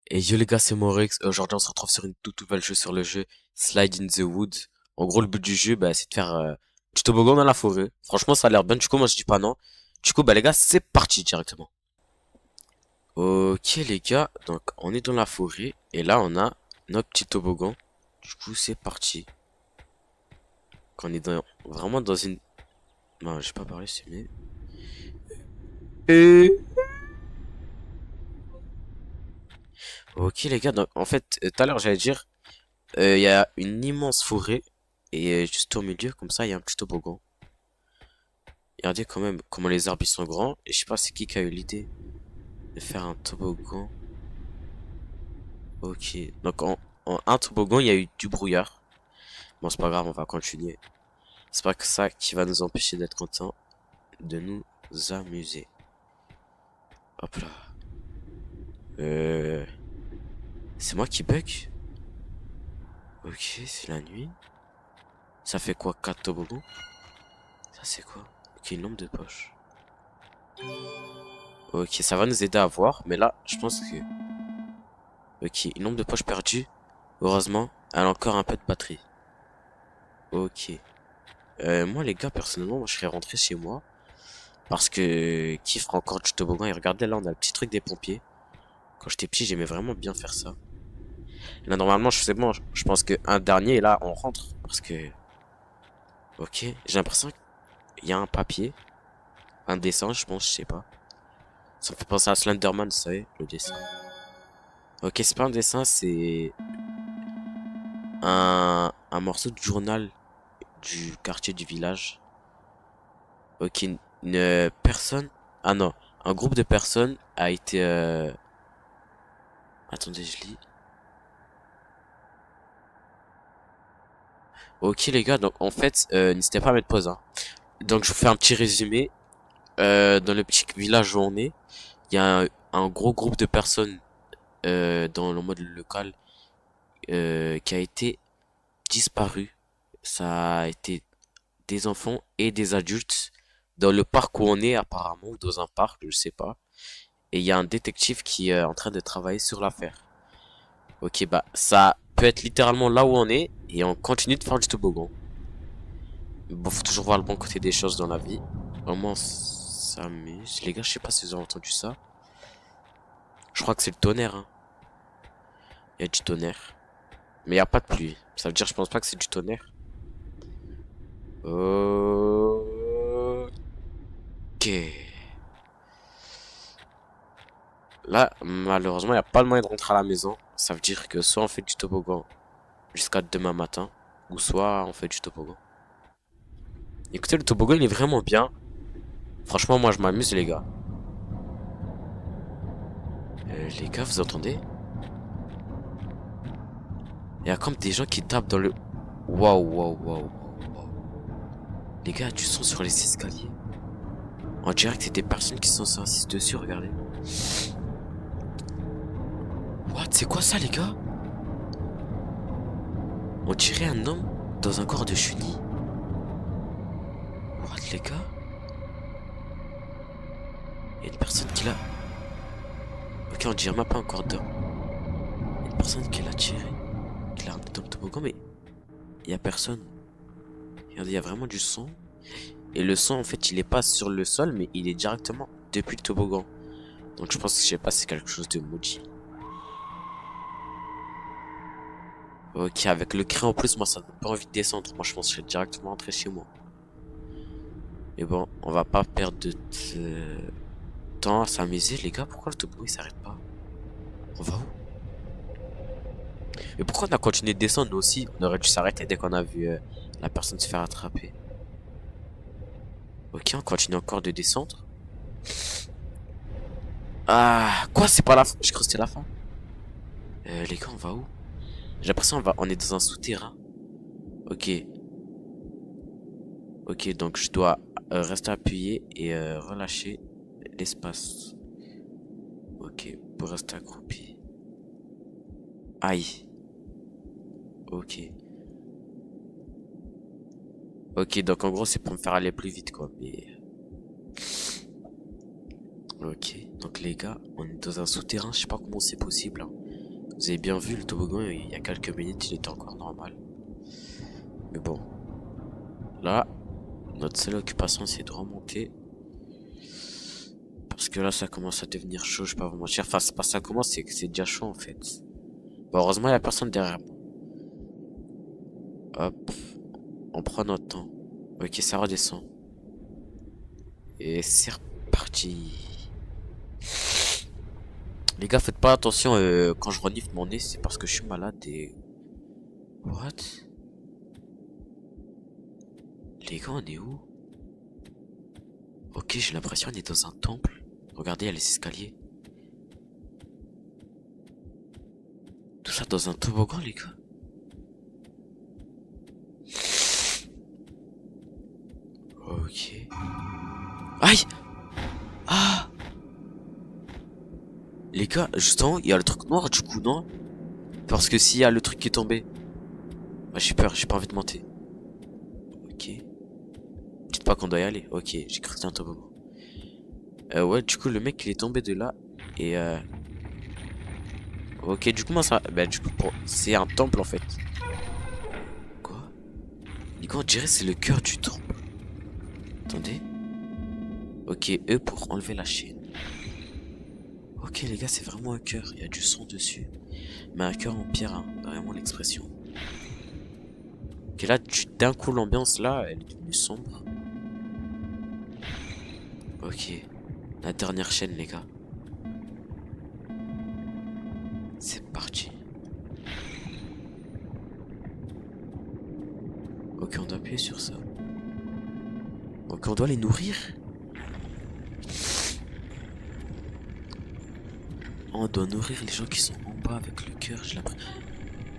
Et yo les gars, c'est Morex. Aujourd'hui, on se retrouve sur une toute nouvelle jeu sur le jeu Slide in the Woods. En gros, le but du jeu, bah, c'est de faire du toboggan dans la forêt. Franchement, ça a l'air bien. Du coup, moi, je dis pas non. Du coup, bah, les gars, c'est parti directement. Ok, les gars. Donc, on est dans la forêt. Et là, on a notre petit toboggan. Du coup, c'est parti. Quand on est vraiment dans une... Non, j'ai pas parlé, c'est mieux. Ok, les gars. Donc, en fait, tout à l'heure, j'allais dire, il y a une immense forêt. Et juste au milieu, comme ça, il y a un petit toboggan. Regardez quand même comment les arbres ils sont grands. Et je sais pas c'est qui a eu l'idée de faire un toboggan. Ok. Donc en un toboggan, il y a eu du brouillard. Bon, c'est pas grave, on va continuer. C'est pas que ça qui va nous empêcher d'être content de nous amuser. Hop là. Euh... C'est moi qui bug? Ok, c'est la nuit. Ça fait quoi, 4 toboggans? Ça c'est quoi? Ok, une lampe de poche. Ok, ça va nous aider à voir. Mais là, je pense que... Ok, une lampe de poche perdue. Heureusement, elle a encore un peu de batterie. Ok. Moi, les gars, personnellement, moi, je serais rentré chez moi. Parce que qui fera encore du toboggan? Et regardez, là, on a le petit truc des pompiers. Quand j'étais petit, j'aimais vraiment bien faire ça. Et là, normalement, je sais bon, je pense que un dernier, et là, on rentre. Parce que, ok, j'ai l'impression qu'il y a un papier. Un dessin, je pense, je sais pas. Ça me fait penser à Slenderman, vous savez, le dessin. Ok, c'est pas un dessin, c'est un morceau de journal du quartier du village. Ok, une personne... Ah non, un groupe de personnes a été... Attendez, je lis. Ok les gars, donc en fait, n'hésitez pas à mettre pause, hein. Donc je vous fais un petit résumé. Dans le petit village où on est, il y a un gros groupe de personnes dans le mode local qui a été disparu. Ça a été des enfants et des adultes dans le parc où on est apparemment, ou dans un parc, je sais pas. Et il y a un détective qui est en train de travailler sur l'affaire. Ok, bah ça peut être littéralement là où on est et on continue de faire du toboggan. Bon, faut toujours voir le bon côté des choses dans la vie. Au moins, on s'amuse. Les gars, je sais pas si vous avez entendu ça. Je crois que c'est le tonnerre, hein. Il y a du tonnerre. Mais il y a pas de pluie. Ça veut dire, je pense pas que c'est du tonnerre. Ok. Là, malheureusement, il n'y a pas le moyen de rentrer à la maison. Ça veut dire que soit on fait du toboggan jusqu'à demain matin, ou soit on fait du toboggan. Écoutez, le toboggan, il est vraiment bien. Franchement, moi, je m'amuse, les gars. Les gars, vous entendez? Il y a comme des gens qui tapent dans le... Waouh, waouh, waouh. Les gars, du son sur les escaliers. En direct, c'est des personnes qui sont assises dessus, regardez. What? C'est quoi ça, les gars? On dirait un homme dans un corps de chenille. What, les gars? Il y a une personne qui l'a... Ok, on dirait même pas un corps d'homme. Il y a une personne qui l'a tiré, qui l'a ramené dans le toboggan, mais il y a personne. Regardez, il y a vraiment du son. Et le son, en fait, il est pas sur le sol, mais il est directement depuis le toboggan. Donc je pense que, je sais pas, c'est quelque chose de maudit. Ok, avec le cri en plus, moi, ça donne pas envie de descendre. Moi, je pense que je vais directement rentrer chez moi. Mais bon, on va pas perdre de temps à s'amuser, les gars. Pourquoi le toboggan il s'arrête pas? On va où? Mais pourquoi on a continué de descendre nous aussi? On aurait dû s'arrêter dès qu'on a vu la personne se faire attraper. Ok, on continue encore de descendre. Ah, quoi? C'est pas la fin? Je crois que c'était la fin. Les gars, on va où? J'ai l'impression on est dans un souterrain. Ok, ok, donc je dois rester appuyé et relâcher l'espace. Ok, pour rester accroupi. Aïe. Ok. Ok, donc en gros, c'est pour me faire aller plus vite, quoi. Mais... Ok, donc les gars, on est dans un souterrain. Je sais pas comment c'est possible, hein. Vous avez bien vu, le toboggan, il y a quelques minutes, il était encore normal. Mais bon. Là, notre seule occupation, c'est de remonter. Parce que là, ça commence à devenir chaud, je vais pas vous mentir. Enfin, c'est pas ça commence, c'est que c'est déjà chaud, en fait. Bon, heureusement, il y a personne derrière moi. Hop. On prend notre temps. Ok, ça redescend. Et c'est reparti. Les gars, faites pas attention quand je renifle mon nez, c'est parce que je suis malade et... What? Les gars, on est où? Ok, j'ai l'impression qu'on est dans un temple. Regardez, il y a les escaliers. Tout ça dans un toboggan, les gars. Ok. Aïe! Ah! Les gars, justement, il y a le truc noir du coup, non? Parce que s'il y a le truc qui est tombé... Ah, j'ai peur, j'ai pas envie de monter. Ok. Dites pas qu'on doit y aller. Ok, j'ai cru que c'était un toboggan. Ouais, du coup, le mec, il est tombé de là. Et ok, du coup, moi, ça... Bah, du coup, c'est un temple, en fait. Quoi? Les gars, on dirait que c'est le cœur du temple. Attendez. Ok, E pour enlever la chaîne. Ok, les gars, c'est vraiment un cœur. Il y a du son dessus. Mais un cœur en pierre, hein, vraiment l'expression. Ok, là, d'un coup, l'ambiance, là, elle est devenue sombre. Ok. La dernière chaîne, les gars. C'est parti. Ok, on doit appuyer sur ça. Ok, on doit les nourrir. On doit nourrir les gens qui sont en bas avec le cœur, j'ai l'impression.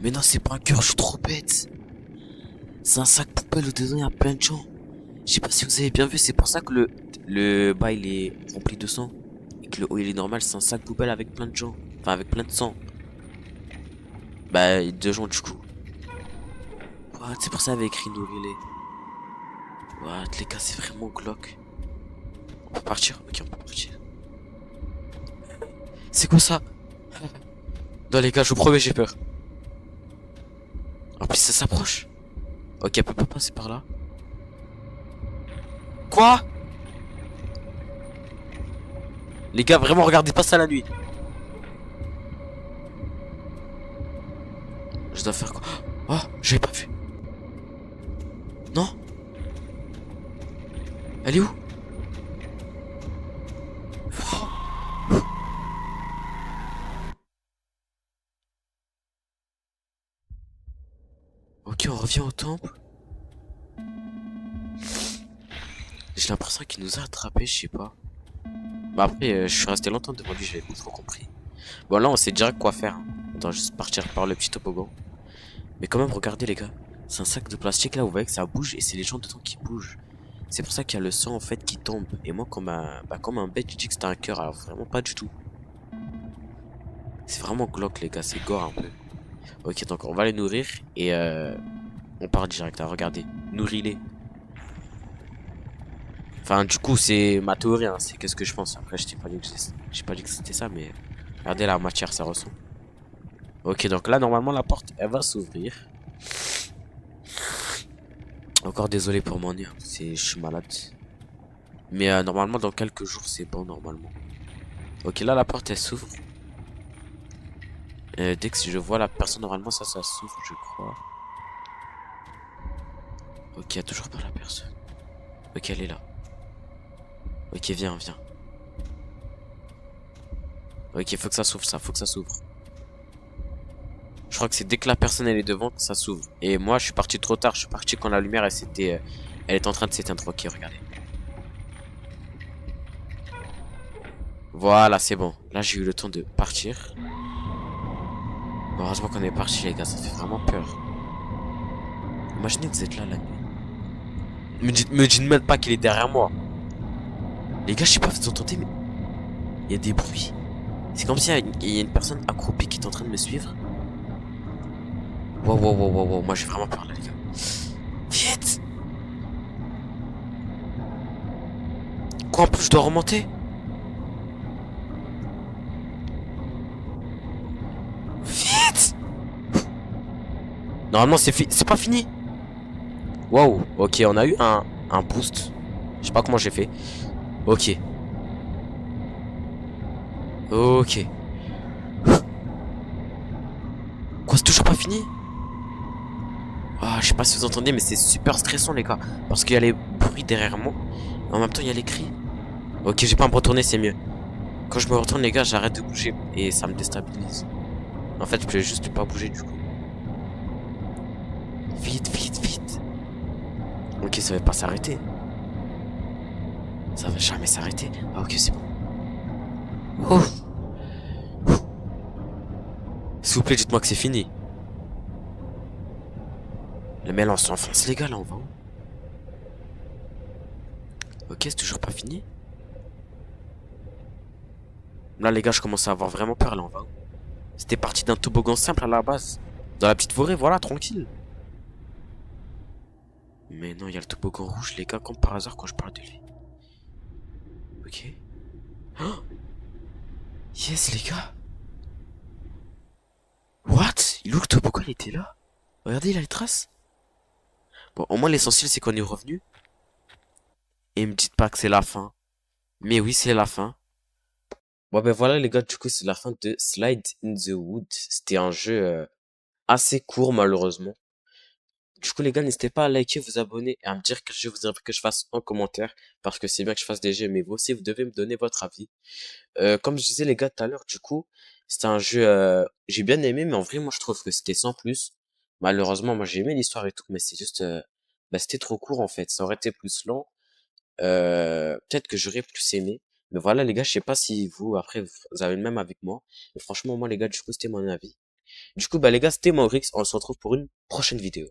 Mais non, c'est pas un cœur, je suis trop bête. C'est un sac poubelle où dedans il y a plein de gens. Je sais pas si vous avez bien vu, c'est pour ça que le bas il est rempli de sang. Et que le haut il est normal, c'est un sac poubelle avec plein de gens. Enfin, avec plein de sang. Bah, deux gens du coup. What, c'est pour ça qu'il avait écrit nourris-les. What, les gars, c'est vraiment glauque. On peut partir? Ok, on peut partir. C'est quoi ça? Non, les gars, je vous promets, j'ai peur. En plus, ça s'approche. Ok, elle peut pas passer par là. Quoi? Les gars, vraiment, regardez pas ça la nuit. Je dois faire quoi? Oh, j'avais pas vu. Non? Elle est où? Ok, on revient au temple. J'ai l'impression qu'il nous a attrapés, je sais pas. Bah après, je suis resté longtemps devant lui, j'avais pas trop compris. Bon, là, on sait direct quoi faire, hein. On doit juste partir par le petit toboggan. Mais quand même, regardez, les gars. C'est un sac de plastique, là, vous voyez que ça bouge, et c'est les gens dedans qui bougent. C'est pour ça qu'il y a le sang, en fait, qui tombe. Et moi, comme un bête, je dis que c'était un cœur, alors vraiment pas du tout. C'est vraiment glauque, les gars, c'est gore un peu. Ok, donc on va les nourrir, et on part direct, hein, regardez. Nourris-les. Enfin, du coup, c'est ma théorie, hein, c'est qu'est-ce que je pense. Après, je t'ai pas dit que j'ai pas dit que c'était ça, mais regardez la matière, ça ressemble. Ok, donc là, normalement, la porte, elle va s'ouvrir. Encore désolé pour mon nez, hein, je suis malade. Mais normalement, dans quelques jours, c'est bon, normalement. Ok, là, la porte, elle s'ouvre. Dès que je vois la personne, normalement, ça s'ouvre, je crois. Ok, il y a toujours pas la personne. Ok, elle est là. Ok, viens, viens. Ok, faut que ça s'ouvre, ça, faut que ça s'ouvre. Je crois que c'est dès que la personne elle est devant que ça s'ouvre. Et moi je suis parti trop tard, je suis parti quand la lumière elle est en train de s'éteindre. Ok, regardez. Voilà, c'est bon. Là j'ai eu le temps de partir. Heureusement qu'on est parti les gars, ça fait vraiment peur. Imaginez que vous êtes là la nuit. Me dites même pas qu'il est derrière moi. Les gars, je sais pas, vous entendez, mais il y a des bruits. C'est comme s'il y a une personne accroupie qui est en train de me suivre. Wow, wow, wow, wow, wow. Moi j'ai vraiment peur là les gars. Vite! Quoi en plus je dois remonter? Normalement, c'est pas fini. Waouh. Ok, on a eu un boost. Je sais pas comment j'ai fait. Ok. Ok. Quoi, c'est toujours pas fini? Ah, je sais pas si vous entendez, mais c'est super stressant, les gars. Parce qu'il y a les bruits derrière moi. En même temps, il y a les cris. Ok, j'ai pas à me retourner, c'est mieux. Quand je me retourne, les gars, j'arrête de bouger. Et ça me déstabilise. En fait, je peux juste pas bouger, du coup. Vite, vite, vite. Ok, ça va pas s'arrêter. Ça va jamais s'arrêter. Ah, ok, c'est bon. Oh, s'il vous plaît, dites-moi que c'est fini. Mais là, on s'enfonce, les gars, là, on va où? Ok, c'est toujours pas fini. Là, les gars, je commence à avoir vraiment peur, là, on va où? C'était parti d'un toboggan simple à la base. Dans la petite forêt, voilà, tranquille. Mais non, il y a le toboggan rouge, les gars, comme par hasard quand je parle de lui. Ok. Oh, yes, les gars. What? Il est où le toboggan, il était là? Regardez, il a les traces. Bon, au moins, l'essentiel, c'est qu'on est revenu. Et me dites pas que c'est la fin. Mais oui, c'est la fin. Bon, ben voilà, les gars, du coup, c'est la fin de Slide in the Wood. C'était un jeu assez court, malheureusement. Du coup, les gars, n'hésitez pas à liker, vous abonner et à me dire quel jeu vous aimeriez que je fasse en commentaire. Parce que c'est bien que je fasse des jeux, mais vous aussi, vous devez me donner votre avis. Comme je disais, les gars, tout à l'heure, du coup, c'était un jeu, j'ai bien aimé, mais en vrai, moi, je trouve que c'était sans plus. Malheureusement, moi, j'ai aimé l'histoire et tout, mais c'est juste, bah, c'était trop court, en fait. Ça aurait été plus lent. Peut-être que j'aurais plus aimé. Mais voilà, les gars, je sais pas si vous, après, vous avez le même avec moi. Mais franchement, moi, les gars, du coup, c'était mon avis. Du coup, bah, les gars, c'était Maurix. On se retrouve pour une prochaine vidéo.